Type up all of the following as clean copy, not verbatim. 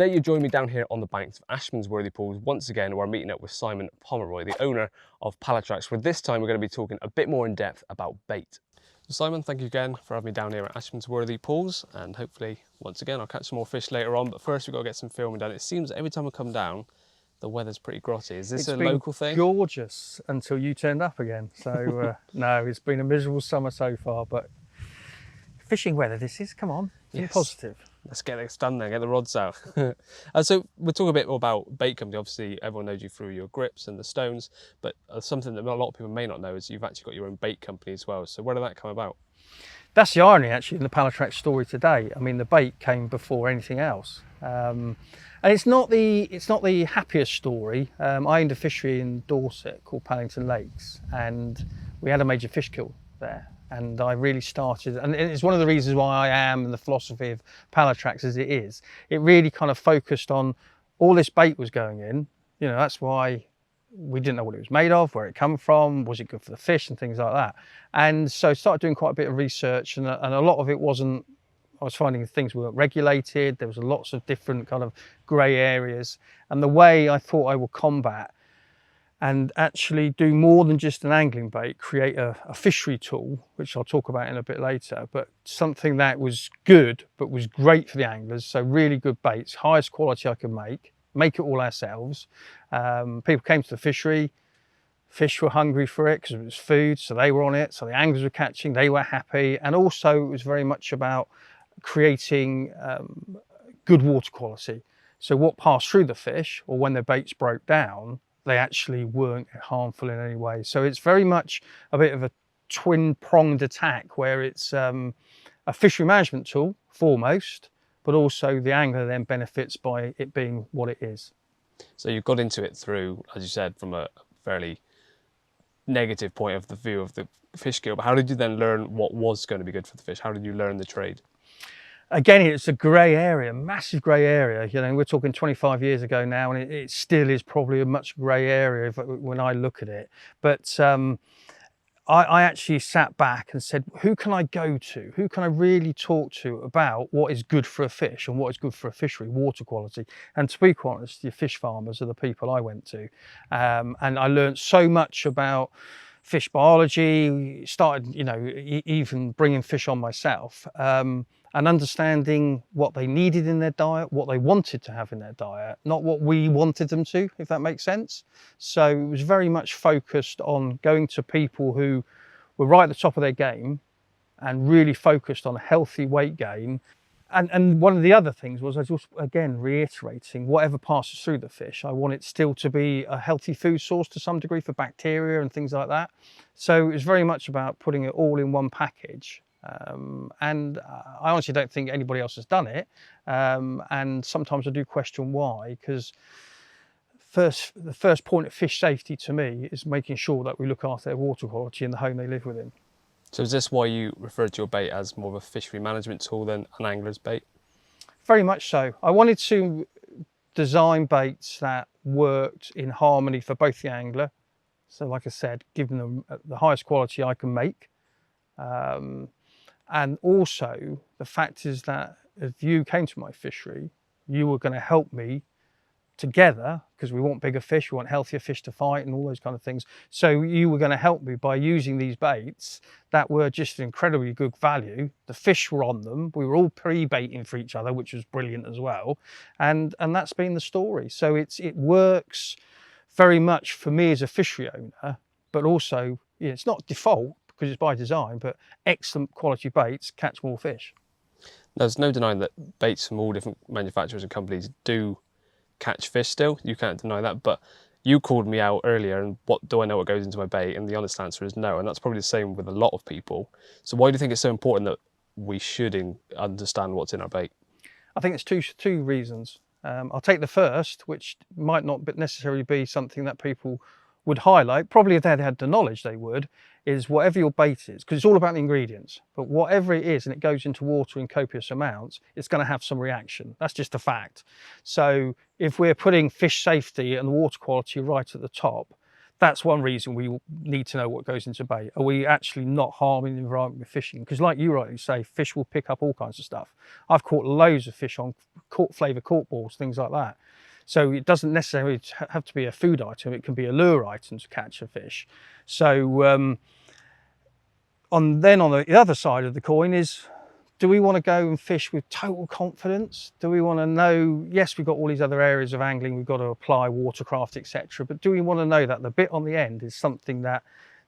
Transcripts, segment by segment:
Today you join me down here on the banks of Ashmansworthy Pools once again, where I'm meeting up with Simon Pomeroy, the owner of Pallatrax, where this time we're going to be talking a bit more in depth about bait. So Simon, thank you again for having me down here at Ashmansworthy Pools, and hopefully once again I'll catch some more fish later on, but first we've got to get some filming done. It seems that every time I come down the weather's pretty grotty. Is this a local thing? It's been gorgeous until you turned up again. So no, it's been a miserable summer so far, but fishing weather this is, come on, be positive. Let's get this done then, get the rods out. So we'll talk a bit more about bait company. Obviously everyone knows you through your grips and the stones, but something that a lot of people may not know is you've actually got your own bait company as well. So where did that come about? That's the irony actually in the Pallatrax story today. I mean, the bait came before anything else. And it's not the happiest story. I owned a fishery in Dorset called Paddington Lakes, and we had a major fish kill there. And I really started, and it's one of the reasons why I am, and the philosophy of Pallatrax as it is, it really kind of focused on all this bait was going in. You know, that's why we didn't know what it was made of, where it come from, was it good for the fish and things like that. And so I started doing quite a bit of research, and a lot of it wasn't, I was finding things weren't regulated. There was lots of different kind of grey areas. And the way I thought I would combat and actually do more than just an angling bait, create a fishery tool, which I'll talk about in a bit later, but something that was good, but was great for the anglers. So really good baits, highest quality I could make it all ourselves. People came to the fishery, fish were hungry for it because it was food, so they were on it. So the anglers were catching, they were happy. And also it was very much about creating good water quality. So what passed through the fish, or when their baits broke down, they actually weren't harmful in any way. So it's very much a bit of a twin-pronged attack, where it's a fishery management tool foremost, but also the angler then benefits by it being what it is. So you got into it through, as you said, from a fairly negative point of the view of the fish kill, but how did you then learn what was going to be good for the fish? How did you learn the trade? Again, it's a grey area, massive grey area. You know, we're talking 25 years ago now, and it still is probably a much grey area when I look at it. But I actually sat back and said, who can I go to? Who can I really talk to about what is good for a fish and what is good for a fishery, water quality? And to be quite honest, the fish farmers are the people I went to. And I learned so much about fish biology, started, you know, even bringing fish on myself. And understanding what they needed in their diet, what they wanted to have in their diet, not what we wanted them to, if that makes sense. So it was very much focused on going to people who were right at the top of their game and really focused on healthy weight gain. And one of the other things was, I was again reiterating, whatever passes through the fish, I want it still to be a healthy food source to some degree for bacteria and things like that. So it was very much about putting it all in one package. And I honestly don't think anybody else has done it, and sometimes I do question why, because the first point of fish safety to me is making sure that we look after their water quality in the home they live within. So is this why you referred to your bait as more of a fishery management tool than an angler's bait? Very much so. I wanted to design baits that worked in harmony for both the angler, so like I said, giving them the highest quality I can make. And also the fact is that if you came to my fishery, you were going to help me together, because we want bigger fish, we want healthier fish to fight and all those kind of things. So you were going to help me by using these baits that were just incredibly good value. The fish were on them. We were all pre-baiting for each other, which was brilliant as well. And that's been the story. So it works very much for me as a fishery owner, but also, you know, it's not default, because it's by design, but excellent quality baits catch more fish. There's no denying that baits from all different manufacturers and companies do catch fish still. You can't deny that, but you called me out earlier and what do I know what goes into my bait? And the honest answer is no, and that's probably the same with a lot of people. So why do you think it's so important that we should understand what's in our bait? I think it's two reasons. I'll take the first, which might not necessarily be something that people would highlight. Probably if they had the knowledge they would, is whatever your bait is, because it's all about the ingredients, but whatever it is and it goes into water in copious amounts, it's going to have some reaction. That's just a fact. So if we're putting fish safety and water quality right at the top, that's one reason we need to know what goes into bait. Are we actually not harming the environment with fishing? Because like you rightly say, fish will pick up all kinds of stuff. I've caught loads of fish on flavour cork balls, things like that. So it doesn't necessarily have to be a food item, it can be a lure item to catch a fish. So then on the other side of the coin is, do we want to go and fish with total confidence? Do we want to know, yes, we've got all these other areas of angling, we've got to apply watercraft, etc. But do we want to know that the bit on the end is something that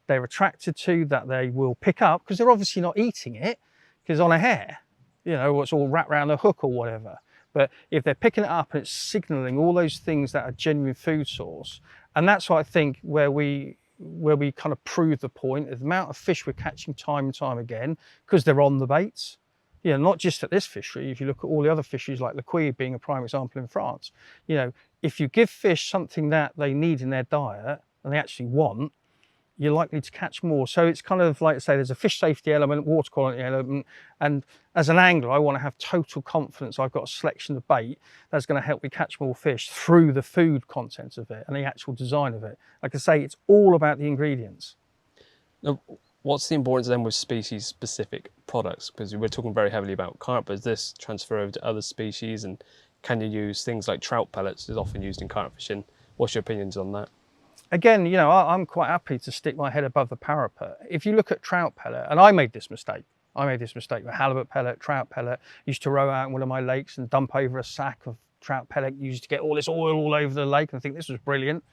they're attracted to, that they will pick up? Because they're obviously not eating it, because on a hair, you know, it's all wrapped around a hook or whatever. But if they're picking it up and it's signalling all those things that are genuine food source, and that's what I think where we kind of prove the point, the amount of fish we're catching time and time again, because they're on the baits. You know, not just at this fishery, if you look at all the other fisheries like the Quille being a prime example in France, you know, if you give fish something that they need in their diet and they actually want, you're likely to catch more. So it's kind of like I say, there's a fish safety element, water quality element, and as an angler, I want to have total confidence I've got a selection of bait that's going to help me catch more fish through the food content of it and the actual design of it. Like I say, it's all about the ingredients. Now, what's the importance then with species-specific products? Because we're talking very heavily about carp. Does this transfer over to other species? And can you use things like trout pellets, is often used in carp fishing? What's your opinions on that? Again, you know, I'm quite happy to stick my head above the parapet. If you look at trout pellet, and I made this mistake with halibut pellet, trout pellet. Used to row out in one of my lakes and dump over a sack of trout pellet, used to get all this oil all over the lake, and I think this was brilliant.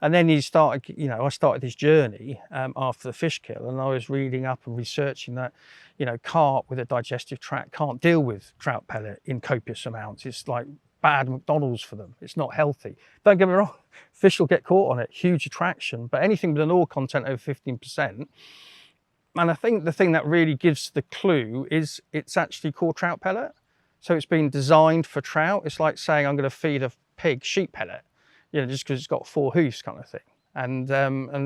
And then I started this journey after the fish kill, and I was reading up and researching that, you know, carp with a digestive tract can't deal with trout pellet in copious amounts. It's like bad McDonald's for them. It's not healthy. Don't get me wrong, fish will get caught on it, huge attraction, but anything with an oil content over 15%. And I think the thing that really gives the clue is it's actually called trout pellet. So it's been designed for trout. It's like saying I'm going to feed a pig sheep pellet, you know, just because it's got 4 hoofs kind of thing. And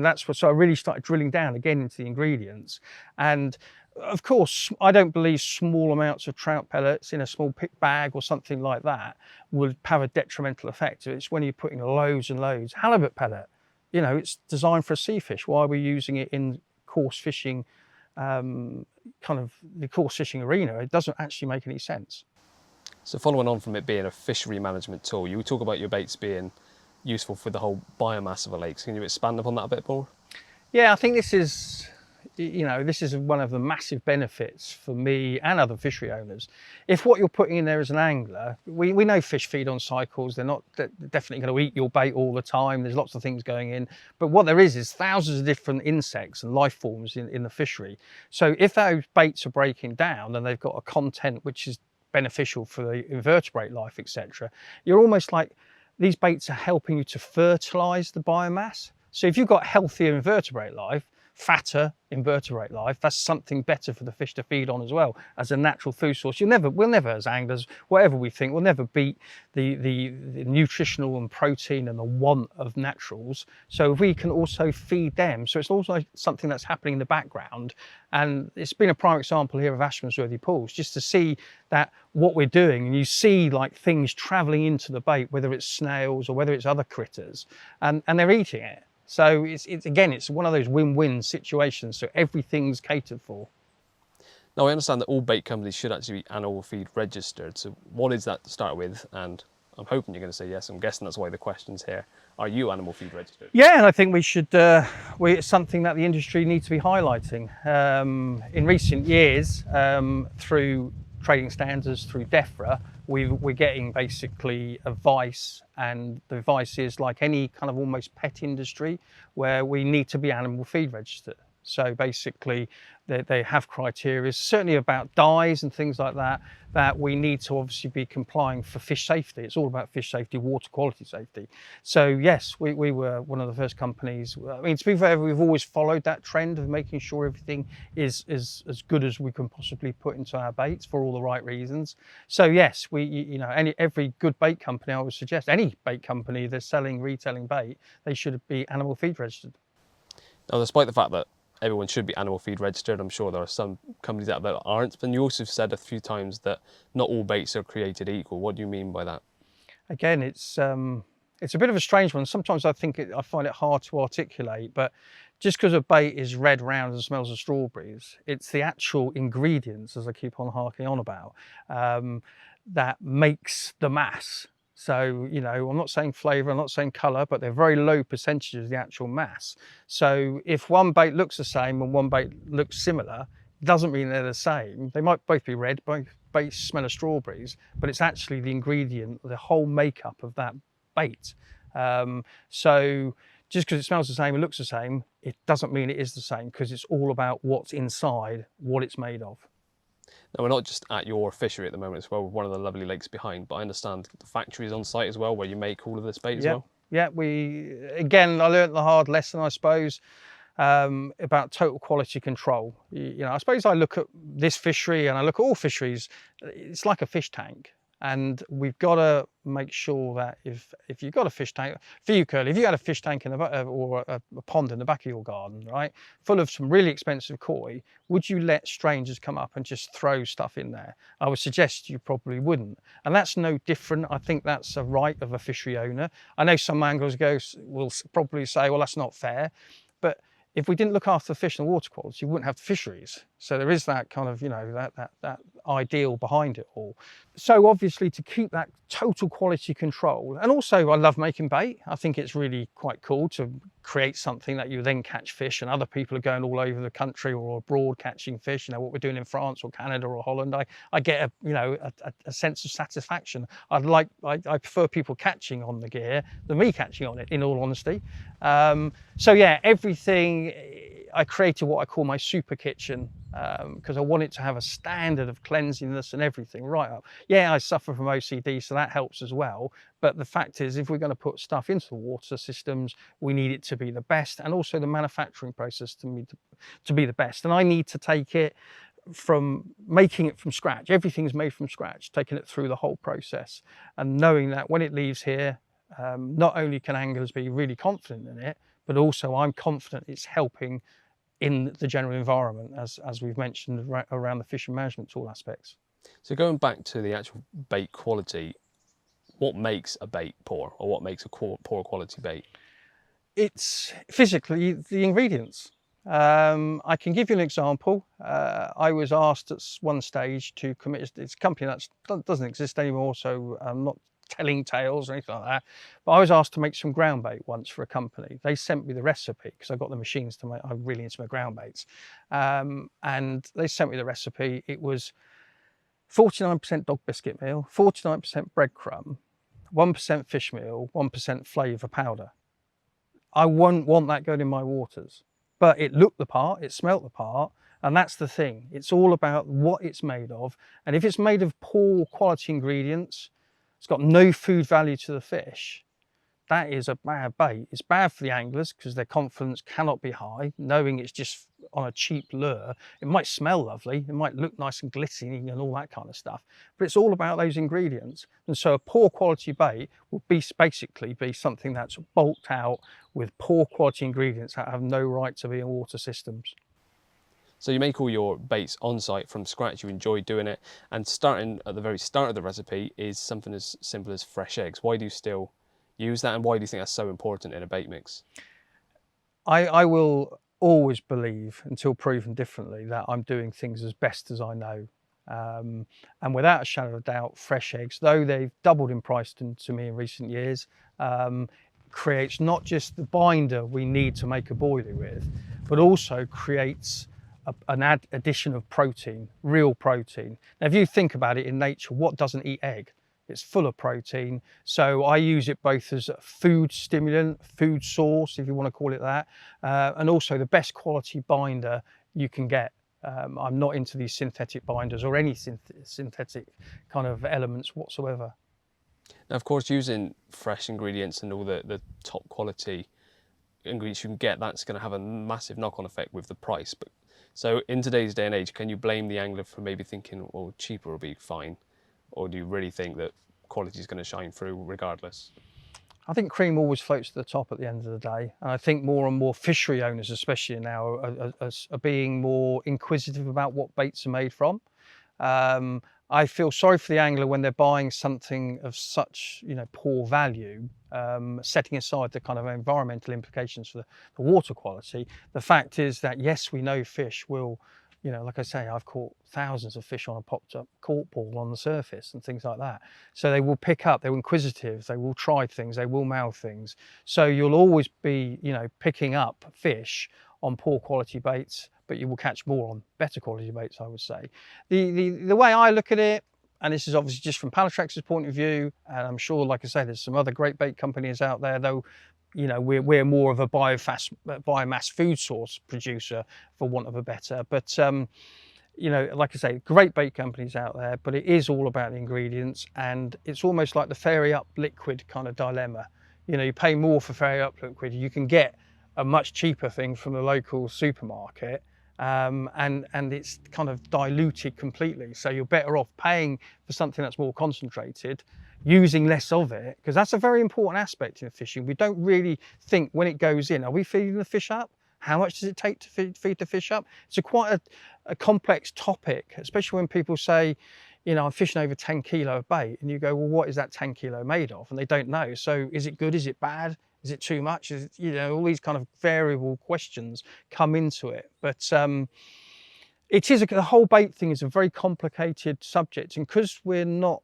that's what, so I really started drilling down again into the ingredients. And of course, I don't believe small amounts of trout pellets in a small bag or something like that would have a detrimental effect. It's when you're putting loads and loads. Halibut pellet, you know, it's designed for a sea fish. Why are we using it in coarse fishing, kind of the coarse fishing arena? It doesn't actually make any sense. So following on from it being a fishery management tool, you talk about your baits being useful for the whole biomass of a lake. Can you expand upon that a bit more? Yeah, I think this is, you know, this is one of the massive benefits for me and other fishery owners. If what you're putting in there as an angler, we know fish feed on cycles. They're not definitely going to eat your bait all the time. There's lots of things going in. But what there is thousands of different insects and life forms in the fishery. So if those baits are breaking down and they've got a content which is beneficial for the invertebrate life, etc., you're almost like these baits are helping you to fertilize the biomass. So if you've got healthier invertebrate life, fatter invertebrate life, that's something better for the fish to feed on as well as a natural food source. We'll never as anglers, whatever we think, we'll never beat the nutritional and protein and the want of naturals. So if we can also feed them, so it's also something that's happening in the background. And it's been a prime example here of Ashmansworthy pools, just to see that what we're doing, and you see like things traveling into the bait, whether it's snails or whether it's other critters, and they're eating it. So it's one of those win-win situations. So everything's catered for. Now I understand that all bait companies should actually be animal feed registered. So what is that to start with? And I'm hoping you're going to say yes. I'm guessing that's why the question's here. Are you animal feed registered? Yeah, and I think we should. It's something that the industry needs to be highlighting. In recent years, through trading standards, through DEFRA, we're getting basically advice, and the advice is like any kind of almost pet industry where we need to be animal feed registered. So basically they have criteria, certainly about dyes and things like that, that we need to obviously be complying for fish safety. It's all about fish safety, water quality safety. So yes, we were one of the first companies. I mean, to be fair, we've always followed that trend of making sure everything is as good as we can possibly put into our baits for all the right reasons. So yes, every good bait company, I would suggest, any bait company that's retailing bait, they should be animal feed registered. Now, despite the fact that everyone should be animal feed registered, I'm sure there are some companies out there that aren't, but you also said a few times that not all baits are created equal. What do you mean by that? Again, it's It's a bit of a strange one. Sometimes I find it hard to articulate, but just because a bait is red, round and smells of strawberries, it's the actual ingredients, as I keep on harking on about, that makes the mass. So, you know, I'm not saying flavour, I'm not saying colour, but they're very low percentages of the actual mass. So if one bait looks the same and one bait looks similar, it doesn't mean they're the same. They might both be red, both baits smell of strawberries, but it's actually the ingredient, the whole makeup of that bait. So just because it smells the same and looks the same, it doesn't mean it is the same, because it's all about what's inside, what it's made of. Now, we're not just at your fishery at the moment as well, one of the lovely lakes behind, but I understand the factory is on site as well, where you make all of this bait as well. Yeah, I learned the hard lesson, I suppose, about total quality control. You know, I suppose I look at this fishery and I look at all fisheries, it's like a fish tank. And we've got to make sure that if you've got a fish tank, for you, Curly, if you had a fish tank or a pond in the back of your garden, right, full of some really expensive koi, would you let strangers come up and just throw stuff in there? I would suggest you probably wouldn't. And that's no different. I think that's a right of a fishery owner. I know some anglers will probably say, well, that's not fair. But if we didn't look after the fish and the water quality, we wouldn't have the fisheries. So there is that kind of, you know, that ideal behind it all. So obviously to keep that total quality control, and also I love making bait. I think it's really quite cool to create something that you then catch fish, and other people are going all over the country or abroad catching fish. You know, what we're doing in France or Canada or Holland, I get a sense of satisfaction. I prefer people catching on the gear than me catching on it, in all honesty. So yeah, everything, I created what I call my super kitchen, because I want it to have a standard of cleanliness and everything right up. Yeah, I suffer from OCD, so that helps as well. But the fact is, if we're going to put stuff into the water systems, we need it to be the best, and also the manufacturing process to be the best. And I need to take it from making it from scratch. Everything's made from scratch, taking it through the whole process, and knowing that when it leaves here, not only can anglers be really confident in it, but also I'm confident it's helping in the general environment, as we've mentioned, around the fish and management tool aspects. So going back to the actual bait quality, what makes a bait poor, or what makes a poor quality bait? It's physically the ingredients. I can give you an example. I was asked at one stage to commit, it's a company that doesn't exist anymore, so I'm not telling tales or anything like that, but I was asked to make some ground bait once for a company. They sent me the recipe because I got the machines to make, I'm really into my ground baits, and they sent me the recipe. It was 49% dog biscuit meal, 49% breadcrumb, 1% fish meal, 1% flavour powder. I wouldn't want that going in my waters, but it looked the part, it smelt the part, and that's the thing. It's all about what it's made of, and if it's made of poor quality ingredients, it's got no food value to the fish, that is a bad bait. It's bad for the anglers because their confidence cannot be high, knowing it's just on a cheap lure. It might smell lovely, it might look nice and glistening and all that kind of stuff, but it's all about those ingredients. And so a poor quality bait will basically be something that's bulked out with poor quality ingredients that have no right to be in water systems. So you make all your baits on site from scratch, you enjoy doing it, and starting at the very start of the recipe is something as simple as fresh eggs. Why do you still use that, and why do you think that's so important in a bait mix? I will always believe, until proven differently, that I'm doing things as best as I know. And without a shadow of doubt, fresh eggs, though they've doubled in price to me in recent years, creates not just the binder we need to make a boilie with, but also creates an addition of protein, real protein. Now, if you think about it, in nature, what doesn't eat egg? It's full of protein. So I use it both as a food stimulant, food source, if you want to call it that, and also the best quality binder you can get. I'm not into these synthetic binders or any synthetic kind of elements whatsoever. Now, of course, using fresh ingredients and all the top quality ingredients you can get, that's going to have a massive knock-on effect with the price. But so in today's day and age, can you blame the angler for maybe thinking, well, cheaper will be fine? Or do you really think that quality is going to shine through regardless? I think cream always floats to the top at the end of the day. And I think more and more fishery owners, especially now, are being more inquisitive about what baits are made from. I feel sorry for the angler when they're buying something of such, poor value, setting aside the kind of environmental implications for the water quality. The fact is that, yes, we know fish will, like I say, I've caught thousands of fish on a popped up cork ball on the surface and things like that. So they will pick up, they're inquisitive, they will try things, they will mouth things. So you'll always be, picking up fish on poor quality baits, but you will catch more on better quality baits, I would say. The way I look at it, and this is obviously just from Pallatrax's point of view, and I'm sure, like I say, there's some other great bait companies out there, though, we're more of a biomass food source producer, for want of a better. But like I say, great bait companies out there, but it is all about the ingredients, and it's almost like the fairy up liquid kind of dilemma. You pay more for fairy up liquid, you can get a much cheaper thing from the local supermarket, and it's kind of diluted completely. So you're better off paying for something that's more concentrated, using less of it, because that's a very important aspect in fishing. We don't really think when it goes in, are we feeding the fish up? How much does it take to feed the fish up? It's quite a complex topic, especially when people say, I'm fishing over 10 kilo of bait, and you go, well, what is that 10 kilo made of? And they don't know. So is it good? Is it bad? Is it too much? Is it, all these kind of variable questions come into it. But it is the whole bait thing is a very complicated subject, and because we're not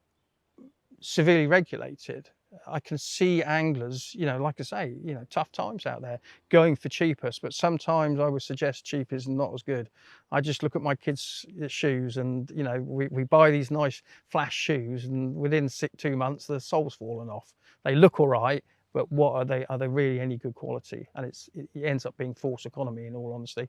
severely regulated, I can see anglers, like I say, tough times out there going for cheapest, but sometimes I would suggest cheap is not as good. I just look at my kids' shoes, and we buy these nice flash shoes, and within 2 months the sole's fallen off. They look all right, but what are they? Are they really any good quality? And it ends up being false economy, in all honesty.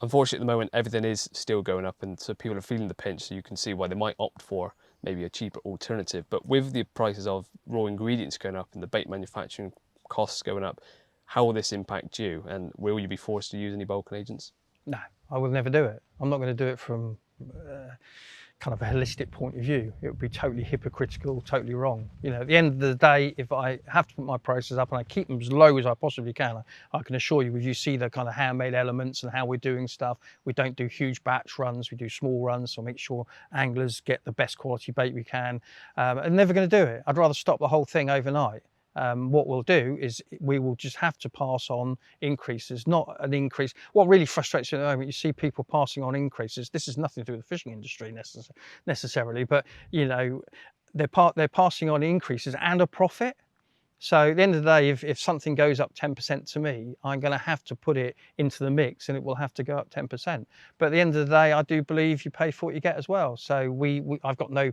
Unfortunately, at the moment, everything is still going up, and so people are feeling the pinch, so you can see why they might opt for maybe a cheaper alternative. But with the prices of raw ingredients going up and the bait manufacturing costs going up, how will this impact you? And will you be forced to use any bulking agents? No, I will never do it. I'm not going to do it from kind of a holistic point of view. It would be totally hypocritical, totally wrong. At the end of the day, if I have to put my prices up and I keep them as low as I possibly can, I can assure you, if you see the kind of handmade elements and how we're doing stuff, we don't do huge batch runs, we do small runs, so make sure anglers get the best quality bait we can. I'm never going to do it. I'd rather stop the whole thing overnight. What we'll do is we will just have to pass on increases, not an increase. What really frustrates you at the moment, you see people passing on increases. This is nothing to do with the fishing industry necessarily, but they're passing on increases and a profit. So at the end of the day, if something goes up 10% to me, I'm going to have to put it into the mix, and it will have to go up 10%. But at the end of the day, I do believe you pay for what you get as well. So I've got no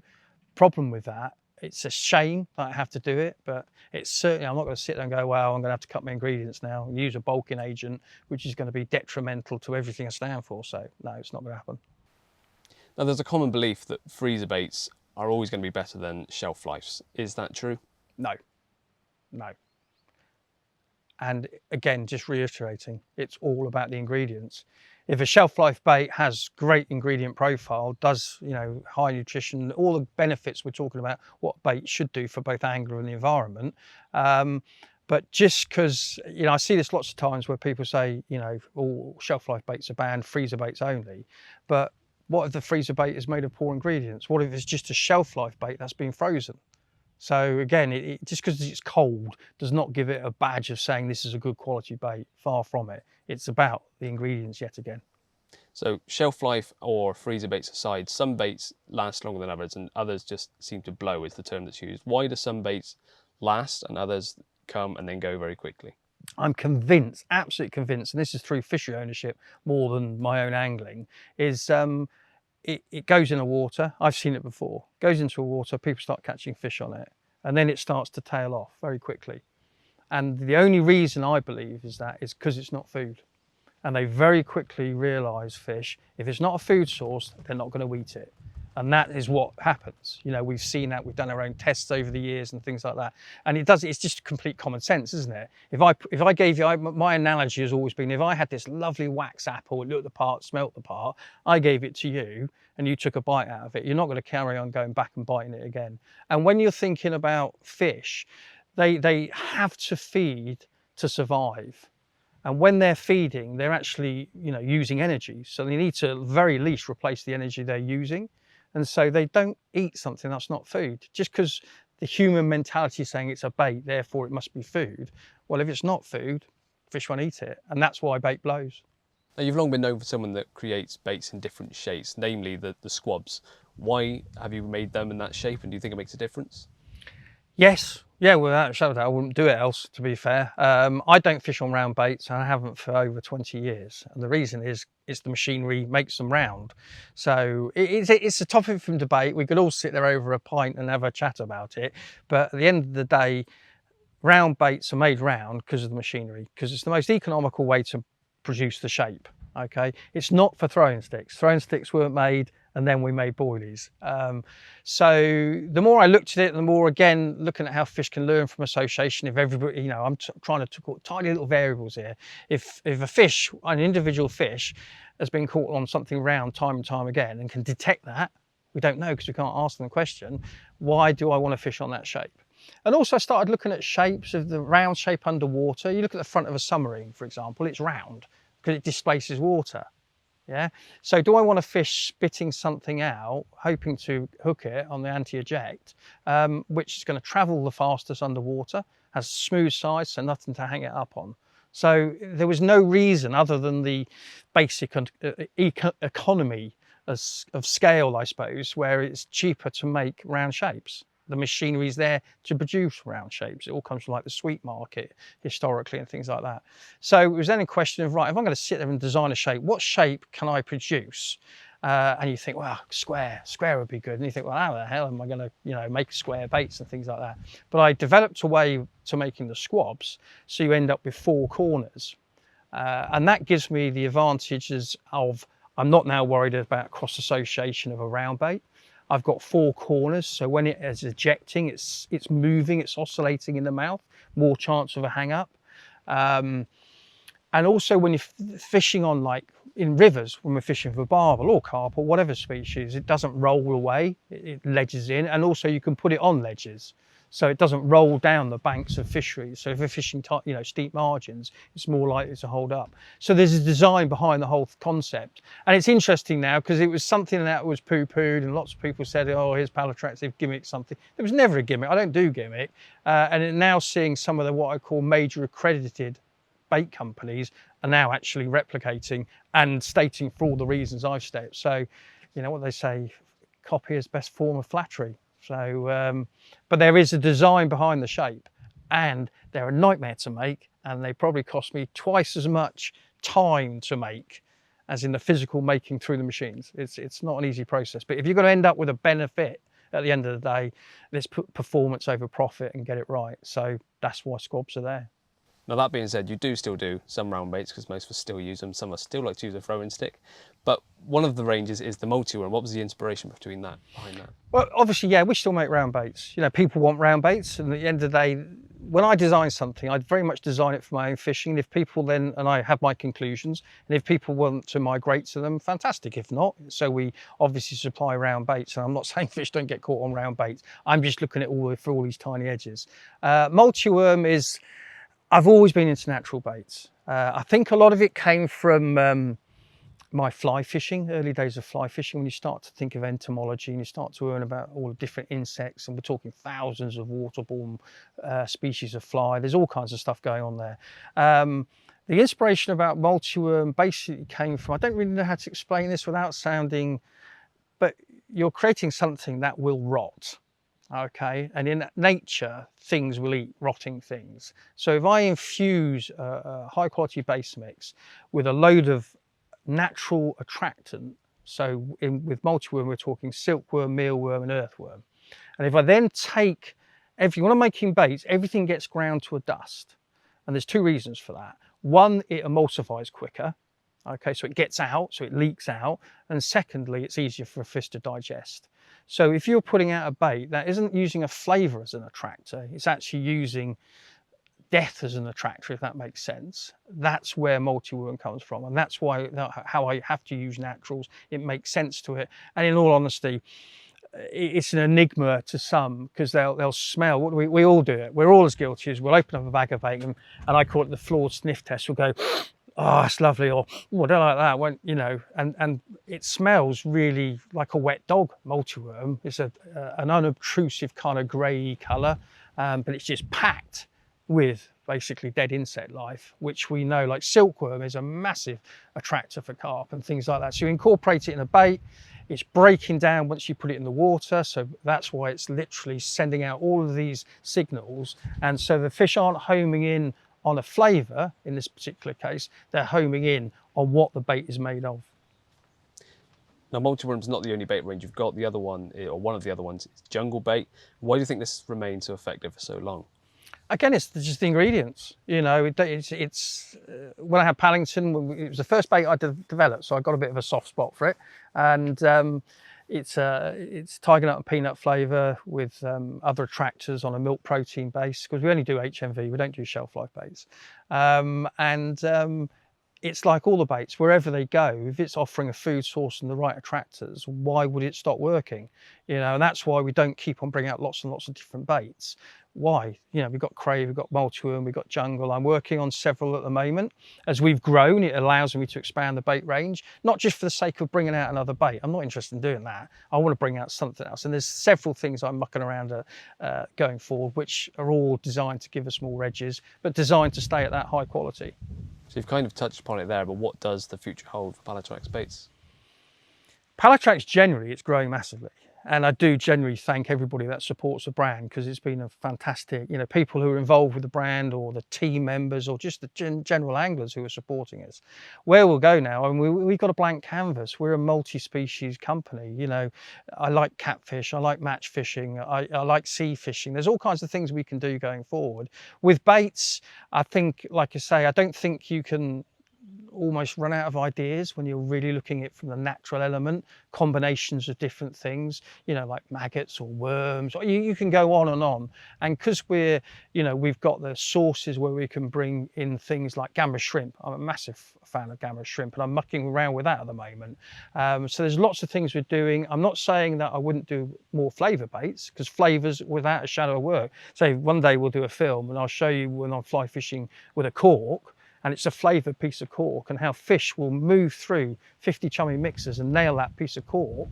problem with that. It's a shame that I have to do it, but it's certainly, I'm not going to sit there and go, well, I'm going to have to cut my ingredients now and use a bulking agent, which is going to be detrimental to everything I stand for. So no, it's not going to happen. Now, there's a common belief that freezer baits are always going to be better than shelf lives. Is that true? No. And again, just reiterating, it's all about the ingredients. If a shelf life bait has great ingredient profile, does, high nutrition, all the benefits we're talking about, what bait should do for both angler and the environment. But just because, I see this lots of times where people say, all shelf life baits are banned, freezer baits only. But what if the freezer bait is made of poor ingredients? What if it's just a shelf life bait that's been frozen? So again, just because it's cold does not give it a badge of saying this is a good quality bait. Far from it. It's about the ingredients yet again. So shelf life or freezer baits aside, some baits last longer than others, and others just seem to blow is the term that's used. Why do some baits last and others come and then go very quickly? I'm convinced, absolutely convinced, and this is through fishery ownership more than my own angling, is it goes in the water. I've seen it before. It goes into the water, people start catching fish on it, and then it starts to tail off very quickly. And the only reason I believe is because it's not food. And they very quickly realise fish, if it's not a food source, they're not going to eat it. And that is what happens. We've seen that, we've done our own tests over the years and things like that. And it's just complete common sense, isn't it? If I gave you, my analogy has always been, if I had this lovely wax apple, it looked the part, smelt the part, I gave it to you and you took a bite out of it, you're not going to carry on going back and biting it again. And when you're thinking about fish, they have to feed to survive. And when they're feeding, they're actually, using energy. So they need to, at the very least, replace the energy they're using. And so they don't eat something that's not food. Just because the human mentality is saying it's a bait, therefore it must be food. Well, if it's not food, fish won't eat it. And that's why bait blows. Now, you've long been known for someone that creates baits in different shapes, namely the squabs. Why have you made them in that shape, and do you think it makes a difference? Yes, yeah, without a shadow of a doubt, I wouldn't do it else, to be fair. I don't fish on round baits, and I haven't for over 20 years. And the reason is, it's the machinery makes them round. So it's a topic from debate. We could all sit there over a pint and have a chat about it. But at the end of the day, round baits are made round because of the machinery, because it's the most economical way to produce the shape. Okay, it's not for throwing sticks. Throwing sticks weren't made, and then we made boilies. So the more I looked at it, the more, again, looking at how fish can learn from association. If everybody, you know, I'm trying to talk tiny little variables here. If a fish, an individual fish, has been caught on something round time and time again and can detect that, we don't know because we can't ask them the question, why do I want to fish on that shape? And also I started looking at shapes of the round shape underwater. You look at the front of a submarine, for example, it's round because it displaces water. Yeah. So do I want to fish spitting something out, hoping to hook it on the anti-eject, which is going to travel the fastest underwater, has smooth sides, so nothing to hang it up on. So there was no reason other than the basic economy of scale, I suppose, where it's cheaper to make round shapes. The machinery is there to produce round shapes. It all comes from like the sweet market historically and things like that. So it was then a question of, right, if I'm going to sit there and design a shape, what shape can I produce? And you think, well, square would be good. And you think, well, how the hell am I going to, you know, make square baits and things like that? But I developed a way to making the squabs, so you end up with 4 corners. And that gives me the advantages of, I'm not now worried about cross association of a round bait. I've got 4 corners, so when it is ejecting, it's moving, it's oscillating in the mouth, more chance of a hang up. And also when you're fishing on, like in rivers, when we're fishing for barbel or carp or whatever species, it doesn't roll away, it ledges in, and also you can put it on ledges. So it doesn't roll down the banks of fisheries. So if we're fishing, you know, steep margins, it's more likely to hold up. So there's a design behind the whole concept. And it's interesting now because it was something that was poo-pooed and lots of people said, oh, here's Pallatrax, they've gimmicked something. There was never a gimmick. I don't do gimmick. And now seeing some of the what I call major accredited bait companies are now actually replicating and stating for all the reasons I've stated. So, you know what they say, copy is best form of flattery. So, but there is a design behind the shape, and they're a nightmare to make, and they probably cost me twice as much time to make as in the physical making through the machines. It's not an easy process, but if you're going to end up with a benefit at the end of the day, let's put performance over profit and get it right. So that's why squabs are there. Now, that being said, you do still do some round baits because most of us still use them. Some of us still like to use a throwing stick. But one of the ranges is the multi-worm. What was the inspiration behind that? Well, obviously, yeah, we still make round baits. You know, people want round baits, and at the end of the day, when I design something, I very much design it for my own fishing. And if people then, and I have my conclusions, and if people want to migrate to them, fantastic. If not, so we obviously supply round baits. And I'm not saying fish don't get caught on round baits. I'm just looking at all these tiny edges. Multi-worm is, I've always been into natural baits. I think a lot of it came from my fly fishing, early days of fly fishing, when you start to think of entomology and you start to learn about all the different insects, and we're talking thousands of waterborne species of fly. There's all kinds of stuff going on there. The inspiration about multi-worm basically came from, I don't really know how to explain this without sounding, but you're creating something that will rot. Okay, and in nature, things will eat rotting things. So if I infuse a high quality base mix with a load of natural attractant, so with multi-worm we're talking silkworm, mealworm and earthworm, and if I then take when I'm making baits, everything gets ground to a dust, and there's 2 reasons for that. One, it emulsifies quicker. Okay, so it gets out, so it leaks out, and secondly, it's easier for a fish to digest. So if you're putting out a bait that isn't using a flavour as an attractor, it's actually using death as an attractor, if that makes sense. That's where multi-worm comes from, and that's why how I have to use naturals. It makes sense to it, and in all honesty, it's an enigma to some, because they'll smell. We all do it. We're all as guilty as we'll open up a bag of bacon, and I call it the flawed sniff test. We'll go, oh, that's lovely, or oh, I don't like that one, you know, and it smells really like a wet dog multiworm. It's an unobtrusive kind of grey colour, but it's just packed with basically dead insect life, which we know, like silkworm is a massive attractor for carp and things like that. So you incorporate it in a bait, it's breaking down once you put it in the water, so that's why it's literally sending out all of these signals, and so the fish aren't homing in on a flavour in this particular case, they're homing in on what the bait is made of. Now, multiworm's not the only bait range you've got. The other one, or one of the other ones, is jungle bait. Why do you think this has remained so effective for so long? Again, it's just the ingredients. You know, it's when I had Paddington, it was the first bait I developed, so I got a bit of a soft spot for it. And it's tiger nut and peanut flavour with other attractors on a milk protein base, because we only do HMV, we don't do shelf life baits. It's like all the baits, wherever they go, if it's offering a food source and the right attractors, why would it stop working? You know, and that's why we don't keep on bringing out lots and lots of different baits. Why? You know, we've got crave, we've got multiworm, we've got jungle. I'm working on several at the moment. As we've grown, it allows me to expand the bait range, not just for the sake of bringing out another bait. I'm not interested in doing that. I want to bring out something else. And there's several things I'm mucking around going forward, which are all designed to give us more edges, but designed to stay at that high quality. So you've kind of touched upon it there, but what does the future hold for Pallatrax baits? Pallatrax generally, it's growing massively. And I do generally thank everybody that supports the brand, because it's been a fantastic, you know, people who are involved with the brand, or the team members, or just the general anglers who are supporting us. Where we'll go now, and we've got a blank canvas. We're a multi-species company. You know, I like catfish, I like match fishing, I like sea fishing. There's all kinds of things we can do going forward. With baits, I think, like I say, I don't think you can almost run out of ideas when you're really looking at it from the natural element, combinations of different things, you know, like maggots or worms, or you can go on. And because we're, you know, we've got the sources where we can bring in things like gamma shrimp. I'm a massive fan of gamma shrimp, and I'm mucking around with that at the moment. So there's lots of things we're doing. I'm not saying that I wouldn't do more flavour baits, because flavours, without a shadow of work. So one day we'll do a film and I'll show you when I'm fly fishing with a cork, and it's a flavoured piece of cork, and how fish will move through 50 chummy mixers and nail that piece of cork.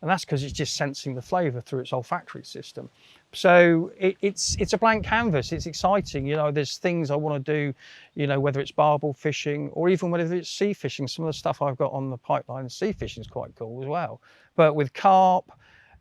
And that's because it's just sensing the flavour through its olfactory system. So it's a blank canvas. It's exciting. You know, there's things I want to do, you know, whether it's barbel fishing or even whether it's sea fishing. Some of the stuff I've got on the pipeline, sea fishing is quite cool as well. But with carp,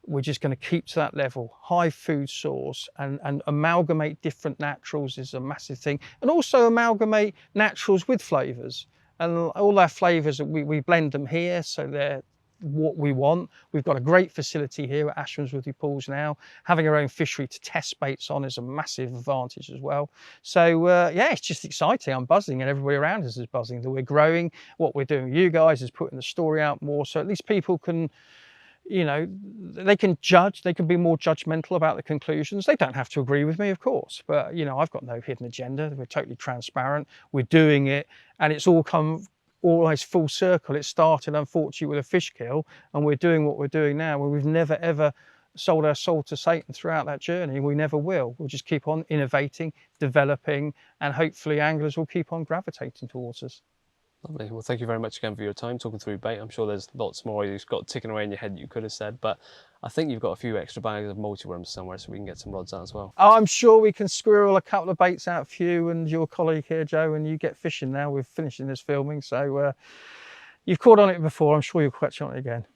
we're just going to keep to that level, high food source, and amalgamate different naturals is a massive thing. And also amalgamate naturals with flavours. And all our flavours, we blend them here, so they're what we want. We've got a great facility here at Ashmansworthy Pools now. Having our own fishery to test baits on is a massive advantage as well. So yeah, it's just exciting. I'm buzzing, and everybody around us is buzzing that we're growing. What we're doing with you guys is putting the story out more, so at least people can, you know, they can judge, they can be more judgmental about the conclusions. They don't have to agree with me, of course, but, you know, I've got no hidden agenda. We're totally transparent. We're doing it, and it's all come always full circle. It started, unfortunately, with a fish kill, and we're doing what we're doing now, where we've never, ever sold our soul to Satan throughout that journey. We never will. We'll just keep on innovating, developing, and hopefully anglers will keep on gravitating towards us. Lovely. Well, thank you very much again for your time talking through bait. I'm sure there's lots more you've got ticking away in your head that you could have said, but I think you've got a few extra bags of multiworms somewhere, so we can get some rods out as well. I'm sure we can squirrel a couple of baits out for you and your colleague here, Joe, and you get fishing now. We're finishing this filming, so you've caught on it before. I'm sure you'll catch on it again.